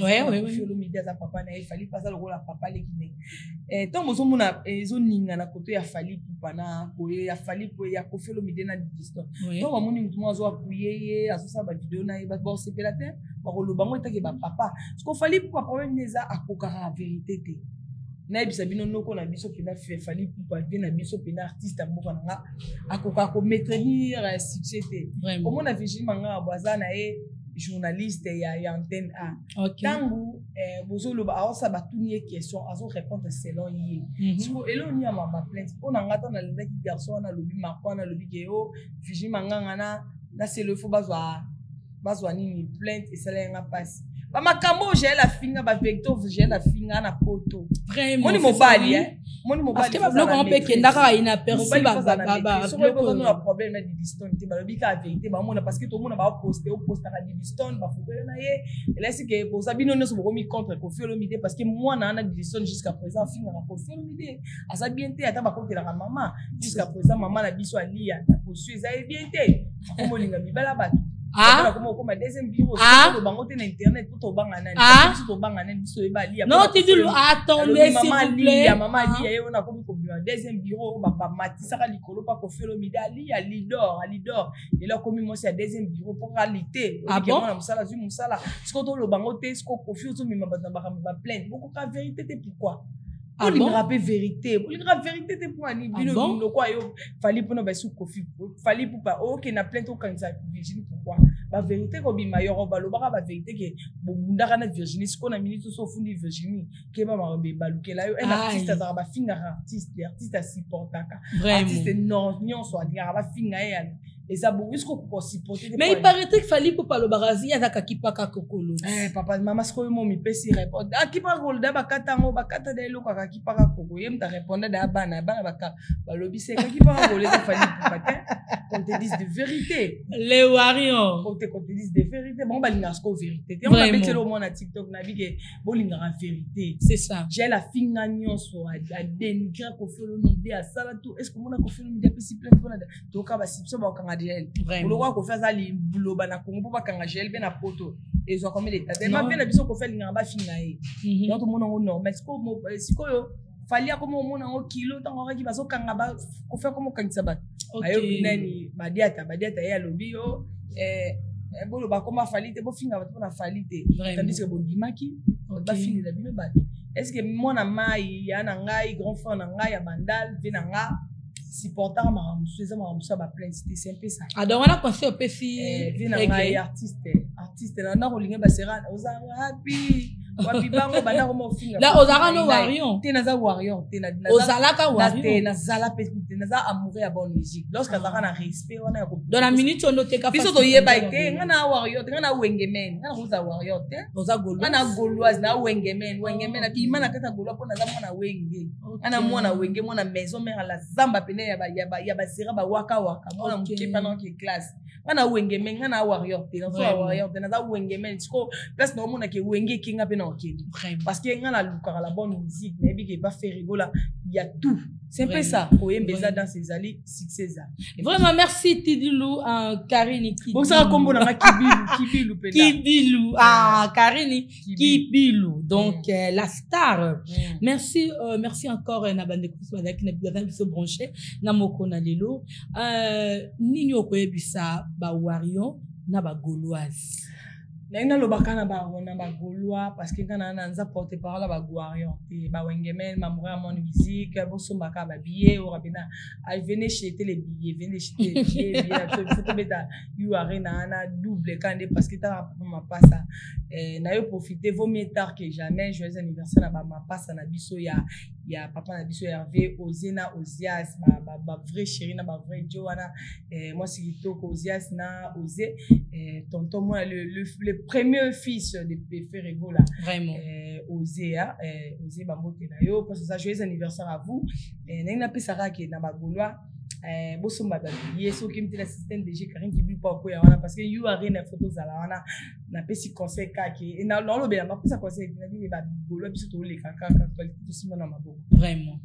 Kofi le midi à papa na il fallait pas ça le rôle à papa les qui tant mozo mona ezo ninga na côté ya fallait pour pana ko ya fallait pour ya Kofi le midi na distance. Donc on moni mutu azo appuyer azo ça ba vidéo na ba bon c'est la terre ba ko lo bango etake ba papa ce qu'on fallait pour papa neza akokara vérité te. Na bisa bino noko na biso pena fallait pour pas bien na biso pena artiste moko na akoka ko maintenir succès te. Comment na Virginie Manganga boazana journaliste ya antenne A. Tangu bozolo ba aosa batuni question azo répondre selon yi. Siko elo ni ama ma plainte ona ngata na lenda ki garçon na lobi makwa na lobi geo Virginie Manganga na c'est le faux bazwa nini plainte et ça la passe. Ba makambo j'ai la finga ba vector j'ai la finga na poto. Vraiment. Moni mobali moni mobali. Parce que ba blog on peut kenda ka ina perçu ba blog on a problème na distance te ba lobi ka vérité ba mona parce que tout le monde ba poster na distance ba photo na ye et là c'est que pour ça bino no so mi contre Kofi Olomide parce que moi na distance jusqu'à présent finga na Kofi Olomide asa bien te ata ba côté la maman jusqu'à présent maman na biso ali ya poursuit ça bien te comme linga bibala ba comme deuxième bureau le bangote na internet tout au bangana tout au bangana biso ebali non tu dis attendez s'il vous plaît maman ali on a comme deuxième bureau ba matisa ka likolo pa Kofi Olomide ali à leader et là comme moi c'est deuxième bureau pour qualité bon na musala zu musala ce que le bangote ce que Kofi Olomide ba plainte beaucoup la vérité c'est pourquoi pour lui rappeler vérité pour lui rappeler vérité c'est pour ani bino no quoi yo fallait pour no ba sous Kofi fallait pour pas OK na plainte au candidat Virginie pourquoi la vérité ko bima yo ba lo ba vérité que bundaka na Virginie ce qu'on a minute so fundi Virginie ke ba ma be balukela yo un artiste za ba finga artiste à supportaka artiste non soit dire ba finga ya et ça beaucoup ce qu'on peut supporter mais il paraît qu'il fallait pour pas le barazi azaka kipaka kokolo papa maman ce ko mo mi pesi répondre akipaka kolda bakata de lo kaka kipaka koko yem ta répondre da bana baka balobi c'est kipaka koleza fallait pour pas qu'on te dise de vérité. Les Warions. Qu'on te dise de vérité. Bon, bah, l'inga sko vérité. On a mis le monde à TikTok, n'a vu que bon, l'inga vérité. C'est ça. J'ai la fille nagnon sur à dénigrer qu'on fait l'idée à ça, tout. Est-ce que mon a qu'on fait l'idée à si plein de fois donc, quand si ça va qu'on a déjà. Pour le roi qu'on fait ça, les boulots, bah, na Congo, pas qu'on a gel, ben, à poto. Et ils ont comme l'état. Mais ma bien, la vision qu'on fait l'inga ba fille naïe. Donc, mon nom, non. Mais c'est quoi, fallait comme au monde en kilo tant on qui va so kangaba ko faire comme quand ça bat ayo binani badiata ya lobby yo bolo ba comment fallait te bo finga ba na fallait tandis que bon dimaki ba finir la bime bat est-ce que mon amai ya na ngai grand frère na ngai ya bandal vina nga supportant ma faisant ma ba plein c'est un peu ça ah donc on a pensé au PC vina ngai artiste na rolinga ba sera oza happy wabibango bana ko mo finga là ozara no warion tenaza warion ozalaka warion tenazala pe tenaza amoureux ya bonne musique lorsque azaka na respect wana ko dans la minute on note ka biso to yeba ite ngana warion ngana wengemen ngana uza warion te oza golo ngana goloise na wengemen ati imana kata golo pona za mwana wenge ngana mwana wenge mwana maison mère la zamba pene ya ba zira ba waka mwana mukepa na ki classe ngana wengemen ngana warion te na so warion te na za wengemen siko place no mona ke wenge kinga pe na parce que ngana lukara la bonne musique mais bi ke pas faire rigoler il y a tout c'est un peu ça oyembeza dans ses alliés succès ça vraiment merci Tidilou Karine Kibilu bon ça kombo na Kibilu pena Kibilu Karine Kibilu donc la star merci encore na bande ko avec na biso branché na moko na lelo nini okoyebisa ba warion na ba gauloise na lobaka na ba gaulois parce que kana na nza porte parole ba guarion te ba wengemen mamoura mon musique bo sombaka ba billet o rabina venez jeter les billets bien photo beta you arena na double kande parce que ta ma passa na yo profiter vaut mieux tard que jamais joyeux anniversaire na ba ma passa na biso ya papa na biso Hervé Ozena Ozias ba vrai chéri na ba vrai Joanna moi c'est kitoko Ozias na Ozé tonton moi le premier fils de Péfé Rego là vraiment Ozé bambote na yo parce que ça joyeux anniversaire à vous na pesara ke na ba gaulois bosomba ba billet soki mtela système DG Karine Kibilu pa ko ya wana parce que you are na photos ala wana na pesi conseil kake na lo be na pesa conseil na bi ba gaulois biso to le kaka qualité to sima na maboko vraiment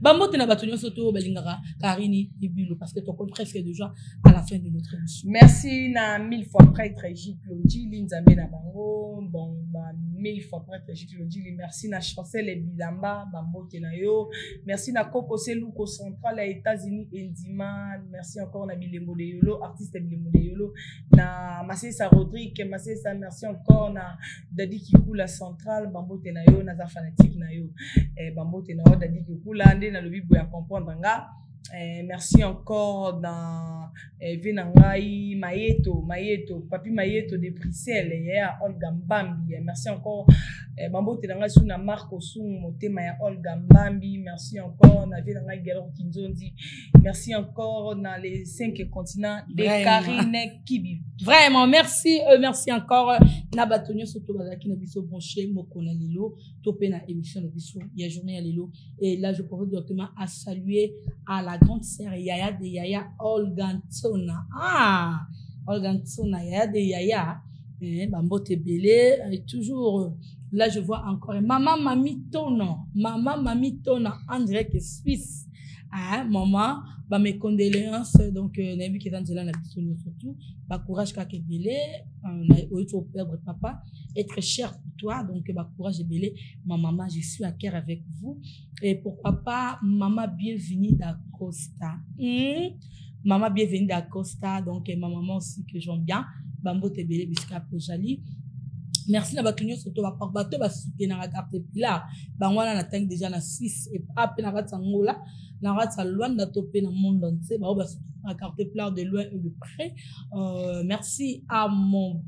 bambote na bato nyonso to balingaka Karine Kibilu parce que tu comptes presque déjà à la fin de notre émission. Merci na 1000 fois prêtre Jiclodi Linzambe na bango bon ba 1000 fois prêtre Jiclodi merci na Chancel Bilamba bambote na yo merci na Coco Seluko Central à États-Unis Endima merci encore na Bilembo de Yolo artiste Bilembo de Yolo na Masesa Rodrigue Masesa merci encore na Dadi Kikula Central bambote na yo na za fanatique na yo bambote na yo Dadi Kikula nde na lobi boya comprendre nga. Merci encore dans Vinangai Mayeto Papi Mayeto de Bruxelles et Olga Mbambi merci encore Bambo Tenanga Suna Marco Sung Motema ya Olga Mbambi merci encore na Vinangai Gero Kinzondi merci encore dans les 5 continents de Karine Kibilu vraiment merci encore na batonyo soto bazaki na biso branché mokona lelo topé na émission na biso ya journée ya lelo et là je profite directement à saluer à la grande sœur Yaya de Yaya Olga Ntona Olga Ntona Yaya de Yaya bambote belé toujours là je vois encore maman Mami Tona en direct Suisse maman ba mes condoléances donc nabi qui est dans la biso surtout ba courage ka belé on a perdre papa être cher pour toi donc ba courage belé ma maman je suis à cœur avec vous et pourquoi pas maman bienvenue d'Acosta maman bienvenue d'Acosta donc ma maman aussi que j'aime bien bambote belé bisika Pojali. Merci na batunyo surtout bato ba soutenir la carte pilar bangwana na tank déjà na 6 et après na ratsangola na ratsalwanda topé na monde entier ba la carte pilar de loin et de près merci à mon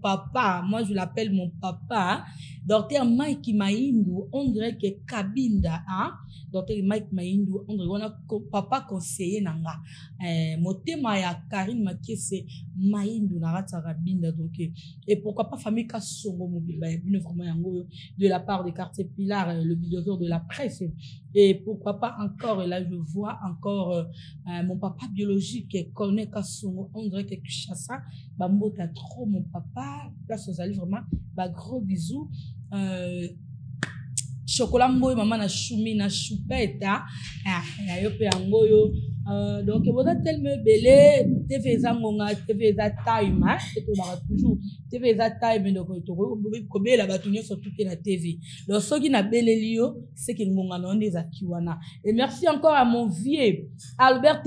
papa moi je l'appelle mon papa docteur Mike Maindu on dirait que Kabinda docteur Mike Maindu on dirait on a papa conseiller nanga motema ya Karine Makese Maindu na ratsarabinda donc et pourquoi pas famille Songo Mobiba vraiment yango de la part des quartiers Pilar le bulldozer de la presse et pourquoi pas encore et là je vois encore mon papa biologique connaît Kassongo, on dirait que Kinshasa, Bambota trop mon papa, là ça vraiment, bah gros bisous. Chocolat mboy maman na choumi na choupeta ya yo pe angoyo donc boza tellement belé TV za ngonga TV za time et to ba toujours TV za time donc to ko bela batunyo sur toute la TV donc soki na belelio c'est que ngonga na onde za kiwana et merci encore à mon vieux Albert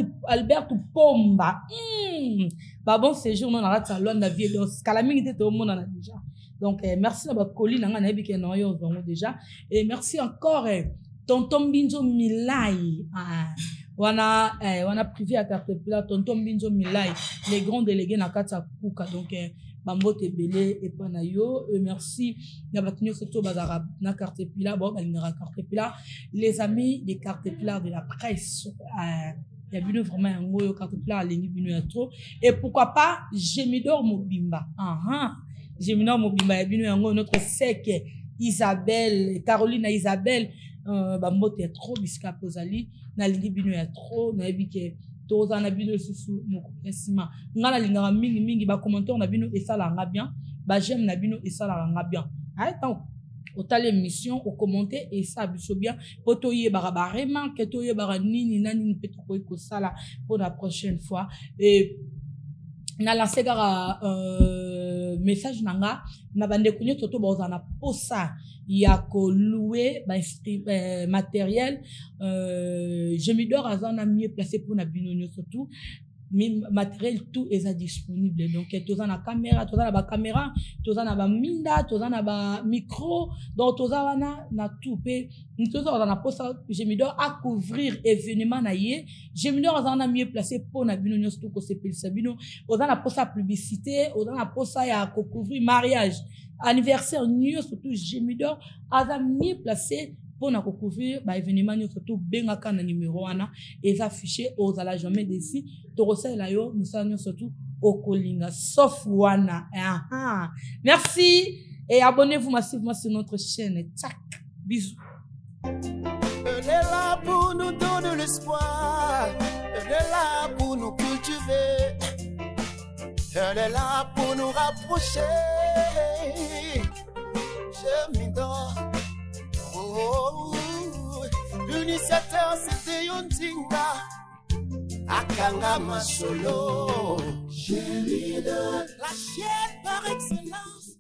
Pomba ba bon séjour non na rata Luanda vieux donc kalamingi te to mona na déjà. Donc, merci à ma colline, déjà. Et merci encore, Tonton Binzo Milai. On a privé à Cartepila, Tonton Binzo Milai, les grands délégués na Kata Kuka. Donc, Bambo Tebele et Panayo. Et merci, Nabatino Soto Bazara, na Cartepila, bon, Cartepila, les amis des Cartepila de la presse. Il y a bien vraiment un mot Cartepila, et pourquoi pas, Gemidor Mobimba. Gemina Mobimba Yabino notre sec Isabelle Caroline Isabelle bamote trop biska pozali na lingi bino ya trop na ebike toza na bino susu mokesima ngala lingara mingi ba commentaire na bino esala nga bien ba j'aime na bino esala nga bien tant au tale émission au commenter et ça biso bien poto yeba ba remarque to yeba nini nani peut ko sala pour la prochaine fois et na lancé gara message nanga na bande kunyo toto boza na posa ya ko louer matériel je me dors azana mieux placé pour na binonyo surtout matériel tout est disponible donc toza na caméra toza na ba caméra toza na ba minda toza na ba micro donc toza wana na tout pe toza na posa je me dors à couvrir événement na ye je me dors azana mieux placé pour na binonyo surtout ko sepel sabino oza na posa publicité oza na posa ya ko couvrir mariage anniversaire new surtout je me dors azana mieux placé pour na couvrir ba événement surtout bengaka na numéro wana et affiché aux ala jamais d'ici to resela yo musanyo surtout au kolinga sauf wana merci et abonnez-vous massivement sur notre chaîne. Tchac, bisous. Elle est là pour nous donner l'espoir, elle est là pour nous cultiver, elle est là pour nous rapprocher. Je m'endors. L'initiateur c'était Yontinga Akanga Masolo. Chérie de